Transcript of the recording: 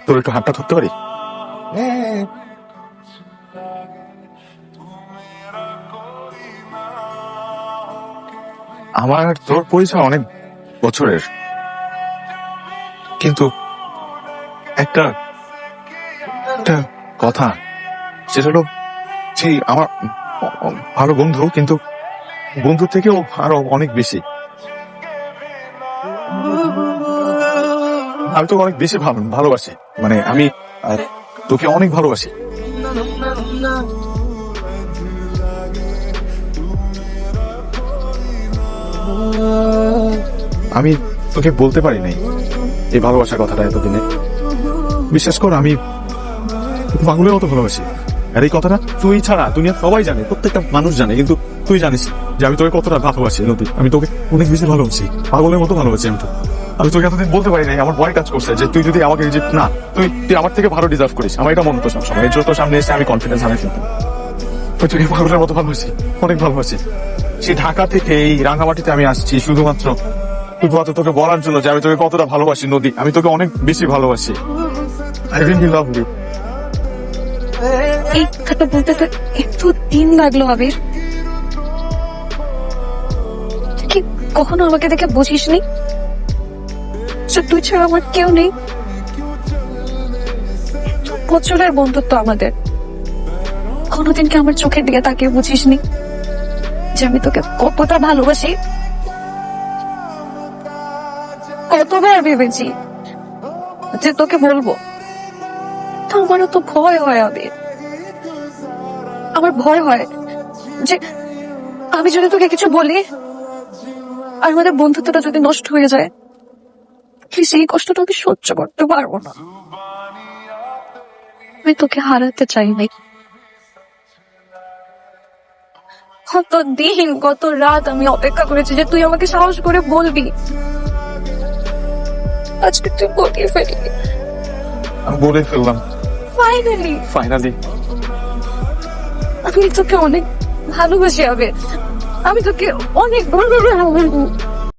তোর একটু হাতটা ধরতে পারি? আমার আর তোর পরিচয় অনেক বছরের, কিন্তু একটা একটা কথা, সেটা হলো যে আমার ভালো বন্ধু, কিন্তু বন্ধুর থেকেও আরো অনেক বেশি। আমি তোকে অনেক বেশি ভালোবাসি, মানে আমি তোকে অনেক ভালোবাসি। আমি তোকে বলতে পারি নাই এই ভালোবাসার কথাটা এতদিনে। বিশ্বাস কর, আমি পাগলের মতো ভালোবাসি। আর এই কথাটা তুই ছাড়া দুনিয়া সবাই জানে, প্রত্যেকটা মানুষ জানে, কিন্তু তুই জানিস যে আমি তোকে কতটা ভালোবাসি। নদী, আমি তোকে অনেক বেশি ভালোবাসি, পাগলের মতো ভালোবাসি। আমি তোকে এতদিন বলতে পারি নাই, আমার ভয় কাজ করছে যে তুই যদি আমাকে না, তুই আমার থেকে ভালো ডিজার্ভ করিস। আমার এটা মনে হতো সবসময়, এর জন্য তোর সামনে এসে আমি কনফিডেন্স হারাই ফেলতাম। তোকে পাগলের মতো ভালোবাসি, অনেক ভালোবাসি। সেই ঢাকা থেকে এই রাঙামাটিতে আমি আসছি শুধুমাত্র তোকে বলার জন্য যে আমি তোকে কতটা ভালোবাসি। নদী, আমি তোকে অনেক বেশি ভালোবাসি। I really love you. এই কথা বলতে তো একটু দিন লাগলো আবির। কি কখনো আমাকে দেখে বুঝিসনি যে তুই ছাড়া আমার কেউ নেই? বছরের বন্ধুত্ব আমাদের, কোনোদিন কি আমার চোখের দিকে তাকিয়ে বুঝিসনি যে আমি তোকে কতটা ভালোবাসি? কতবার ভেবেছি যে তোকে বলবো, তো আমারও তো ভয় হয় আবির। আমার ভয় হয় যে আমি যদি তোকে কিছু বলি আর আমাদের বন্ধুত্বটা যদি নষ্ট হয়ে যায়, সেই কষ্টটা আমি সহ্য করতে পারবো না। আমি তোকে হারাতে চাই নাই। কত দিন কত রাত আমি অপেক্ষা করেছি যে তুই আমাকে সাহস করে বলবি। আজকে তুই বলে ফেললি। আমি বলে ফেললাম ফাইনালি। আমি তোকে অনেক ভালোবাসি আবির, আমি তোকে অনেক ভালোবাসি।